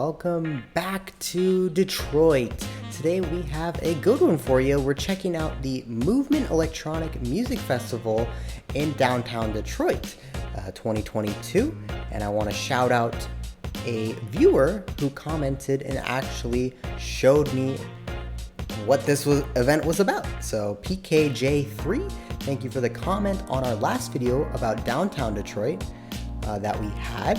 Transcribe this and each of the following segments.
welcome back to Detroit. Today we have a good one for you. We're checking out the Movement Electronic Music Festival in downtown Detroit 2022, and I want to shout out a viewer who commented and actually showed me what this event was about. So PKJ3, thank you for the comment on our last video about downtown Detroit that we had.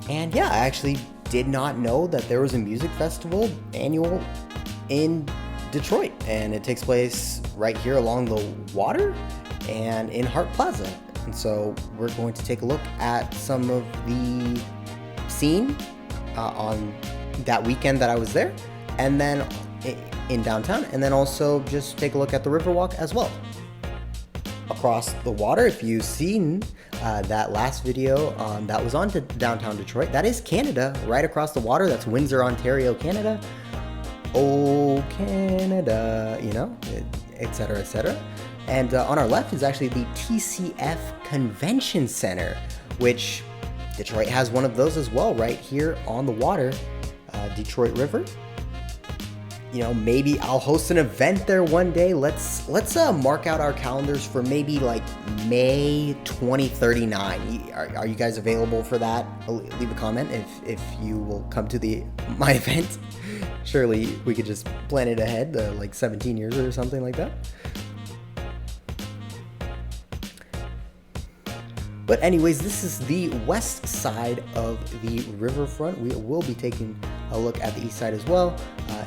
And yeah, I actually did not know that there was a music festival annual in Detroit, and it takes place right here along the water and in Hart Plaza. And so we're going to take a look at some of the scene on that weekend that I was there, and then in downtown, and then also just take a look at the Riverwalk as well. Across the water, if you've seen that last video that was on to downtown Detroit, that is Canada, right across the water. That's Windsor, Ontario, Canada. Oh, Canada, you know, etc., etc. And on our left is actually the TCF Convention Center, which Detroit has one of those as well, right here on the water, Detroit River. You know, maybe I'll host an event there one day. Let's mark out our calendars for maybe like May 2039. Are you guys available for that? Leave a comment if you will come to my event. Surely we could just plan it ahead, like 17 years or something like that. But anyways, this is the west side of the riverfront. We will be taking a look at the east side as well,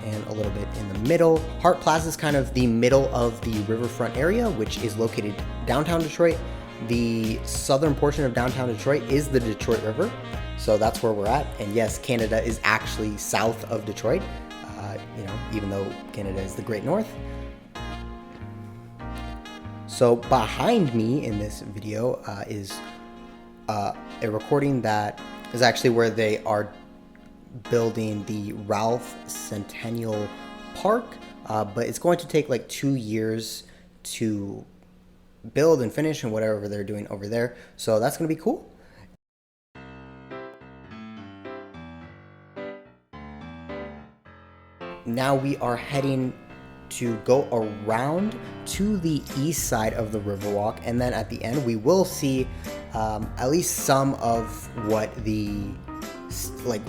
and a little bit in the middle. Hart Plaza is kind of the middle of the riverfront area, which is located downtown Detroit. The southern portion of downtown Detroit is the Detroit River, so that's where we're at. And yes, Canada is actually south of Detroit, you know, even though Canada is the Great North. So behind me in this video is a recording that is actually where they are building the Ralph Centennial Park, but it's going to take like 2 years to build and finish and whatever they're doing over there. So that's going to be cool. Now we are heading to go around to the east side of the Riverwalk, and then at the end we will see at least some of what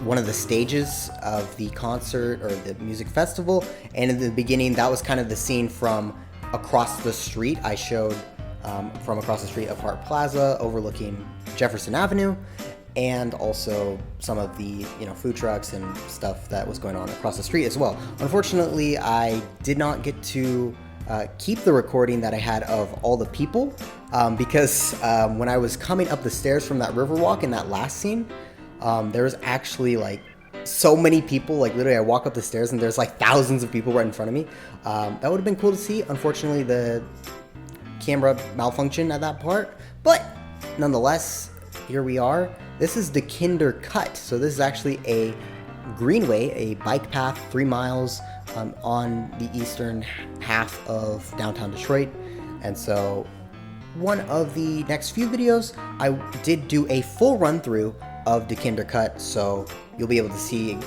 one of the stages of the concert or the music festival. And in the beginning, that was kind of the scene from across the street. I showed from across the street of Hart Plaza overlooking Jefferson Avenue, and also some of the food trucks and stuff that was going on across the street as well. Unfortunately, I did not get to keep the recording that I had of all the people because when I was coming up the stairs from that Riverwalk in that last scene, there was actually like so many people. Like literally I walk up the stairs and there's like thousands of people right in front of me. That would have been cool to see. Unfortunately, the camera malfunctioned at that part, but nonetheless, here we are. This is Dequindre Cut. So this is actually a greenway, a bike path, 3 miles on the eastern half of downtown Detroit. And so one of the next few videos, I did do a full run through of Dequindre Cut, so you'll be able to see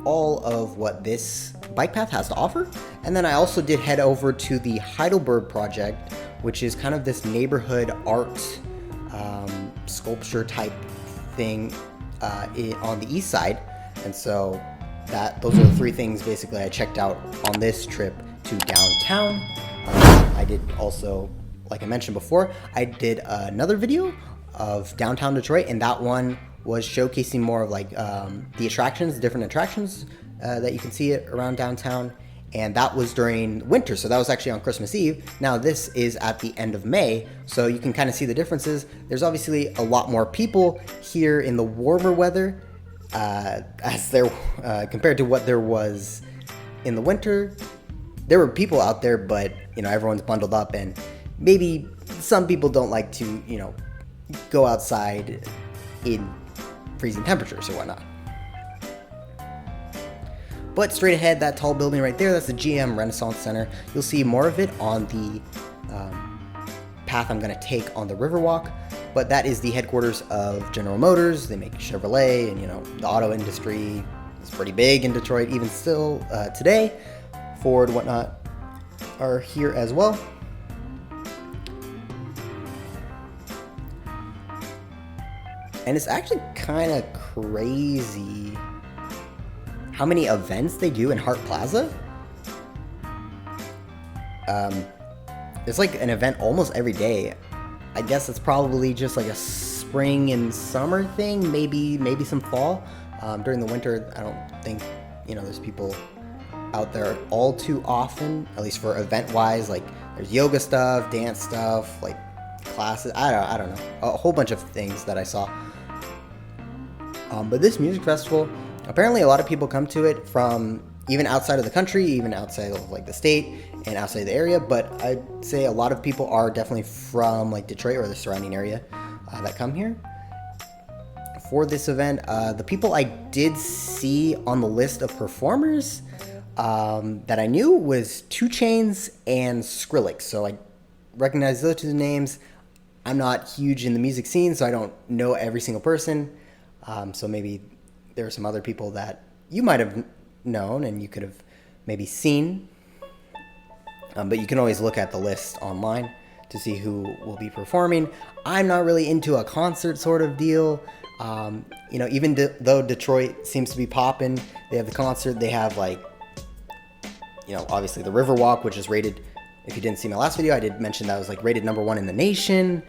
all of what this bike path has to offer. And then I also did head over to the Heidelberg project, which is kind of this neighborhood art sculpture type thing on the east side. And so those are the 3 things basically I checked out on this trip to downtown. I did also, like I mentioned before, I did another video of downtown Detroit, and that one was showcasing more of like the attractions, different attractions that you can see it around downtown. And that was during winter, so that was actually on Christmas Eve. Now this is at the end of May, so you can kind of see the differences. There's obviously a lot more people here in the warmer weather compared to what there was in the winter. There were people out there, but everyone's bundled up, and maybe some people don't like to go outside in freezing temperatures or whatnot. But straight ahead, that tall building right there, that's the GM Renaissance Center. You'll see more of it on the path I'm going to take on the Riverwalk. but that is the headquarters of General Motors. They make Chevrolet, and the auto industry is pretty big in Detroit even still today. Ford, whatnot, are here as well. And it's actually kind of crazy how many events they do in Hart Plaza. It's like an event almost every day. I guess it's probably just like a spring and summer thing, maybe some fall. During the winter, I don't think there's people out there all too often, at least for event-wise. Like there's yoga stuff, dance stuff, like classes. I don't know, a whole bunch of things that I saw. But this music festival, apparently a lot of people come to it from even outside of the country, even outside of like the state and outside the area. But I'd say a lot of people are definitely from like Detroit or the surrounding area that come here for this event. The people I did see on the list of performers that I knew was 2 Chainz and Skrillex. So I recognize those 2 names. I'm not huge in the music scene, so I don't know every single person. So maybe there are some other people that you might have known and you could have maybe seen. But you can always look at the list online to see who will be performing. I'm not really into a concert sort of deal. Even though Detroit seems to be popping, they have the concert, they have like, obviously the Riverwalk, which is rated, if you didn't see my last video, I did mention that was like rated #1 in the nation.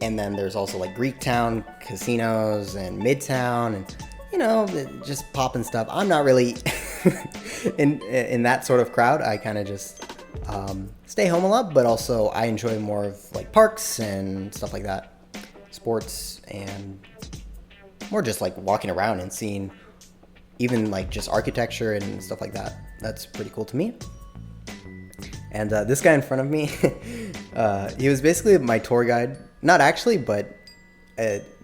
And then there's also like Greektown casinos and Midtown and, just popping stuff. I'm not really in that sort of crowd. I kind of just stay home a lot, but also I enjoy more of like parks and stuff like that, sports, and more just like walking around and seeing even like just architecture and stuff like that. That's pretty cool to me. And this guy in front of me, he was basically my tour guide. Not actually, but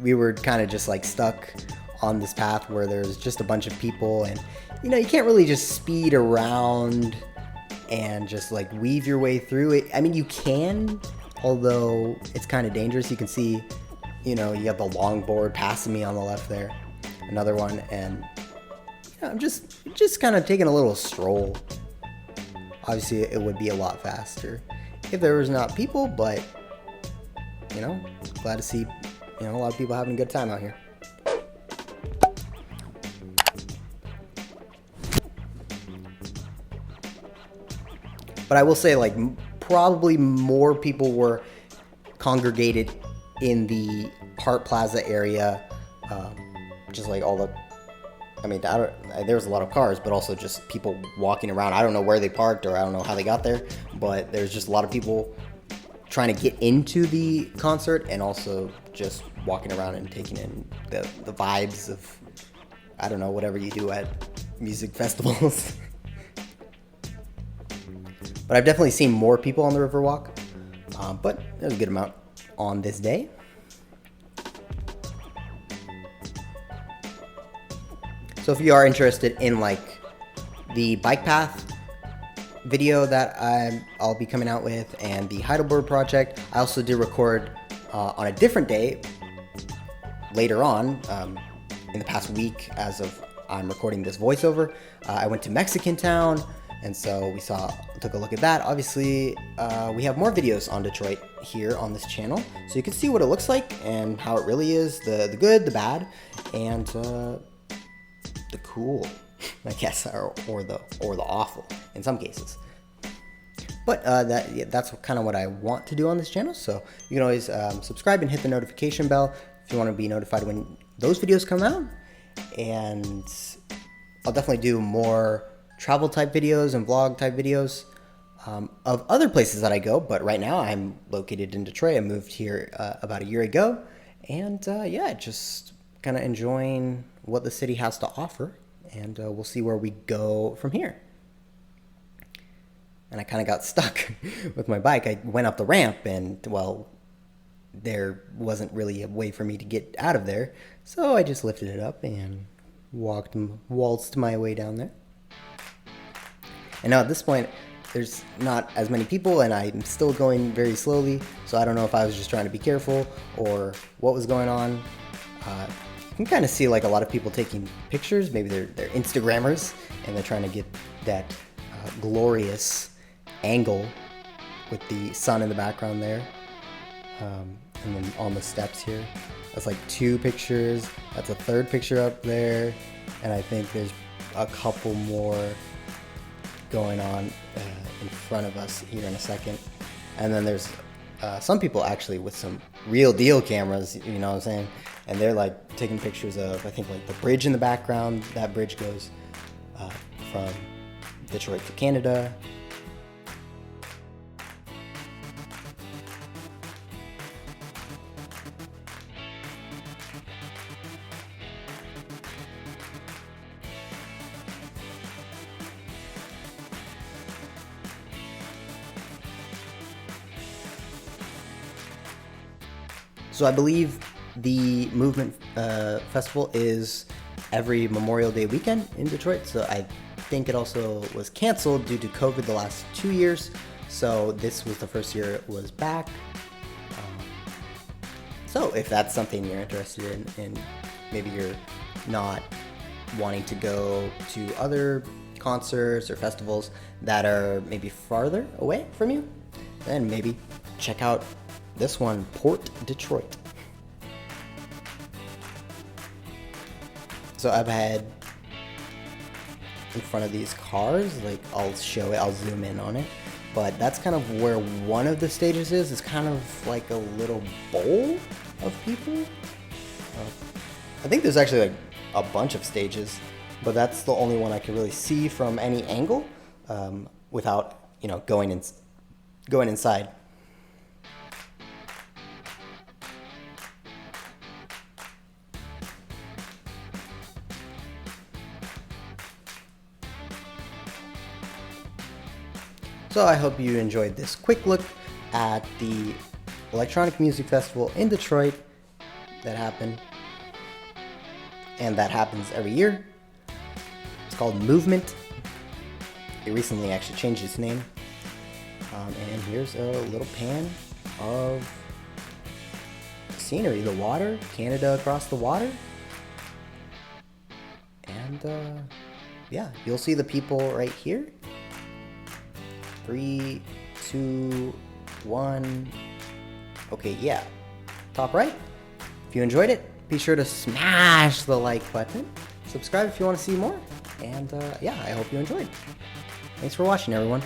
we were kind of just like stuck on this path where there's just a bunch of people, and you can't really just speed around and just like weave your way through it. I mean, you can, although it's kind of dangerous. You can see, you have the longboard passing me on the left there, another one, and I'm just kind of taking a little stroll. Obviously, it would be a lot faster if there was not people, but glad to see, a lot of people having a good time out here. But I will say, like, probably more people were congregated in the Hart Plaza area, just like all the, there was a lot of cars, but also just people walking around. I don't know where they parked, or I don't know how they got there, but there's just a lot of people trying to get into the concert and also just walking around and taking in the vibes of, I don't know, whatever you do at music festivals. But I've definitely seen more people on the Riverwalk, but there's a good amount on this day. So if you are interested in like the bike path video that I'll be coming out with, and the Heidelberg project, I also did record on a different day later on in the past week. As of I'm recording this voiceover, I went to Mexican Town, and so we took a look at that. Obviously, we have more videos on Detroit here on this channel, so you can see what it looks like and how it really is, the good, the bad, and the cool, I guess, or the awful in some cases. But that's kind of what I want to do on this channel. So you can always subscribe and hit the notification bell if you want to be notified when those videos come out. And I'll definitely do more travel type videos and vlog type videos of other places that I go. But right now I'm located in Detroit. I moved here about a year ago, and just kind of enjoying what the city has to offer, and we'll see where we go from here. And I kind of got stuck with my bike. I went up the ramp, and well, there wasn't really a way for me to get out of there, so I just lifted it up and waltzed my way down there. And now at this point, there's not as many people and I'm still going very slowly, so I don't know if I was just trying to be careful or what was going on. You can kind of see like a lot of people taking pictures. Maybe they're Instagrammers and they're trying to get that glorious angle with the sun in the background there. And then on the steps here, that's like 2 pictures. That's a 3rd picture up there, and I think there's a couple more going on in front of us here in a second. And then there's some people actually with some real deal cameras, you know what I'm saying? And they're like taking pictures of, I think, like the bridge in the background. That bridge goes from Detroit to Canada. So I believe the Movement Festival is every Memorial Day weekend in Detroit. So I think it also was canceled due to COVID the last 2 years. So this was the first year it was back. So if that's something you're interested in, and maybe you're not wanting to go to other concerts or festivals that are maybe farther away from you, then maybe check out this one, Port Detroit. So I've had in front of these cars, like I'll show it, I'll zoom in on it, but that's kind of where one of the stages is. It's kind of like a little bowl of people. I think there's actually like a bunch of stages, but that's the only one I can really see from any angle without, you know, going inside. So I hope you enjoyed this quick look at the electronic music festival in Detroit that happened, and that happens every year. It's called Movement. It recently actually changed its name. And here's a little pan of scenery, the water, Canada across the water. And yeah, you'll see the people right here. 3, 2, 1. Okay, yeah. Top right. If you enjoyed it, be sure to smash the like button. Subscribe if you want to see more. And yeah, I hope you enjoyed. Thanks for watching, everyone.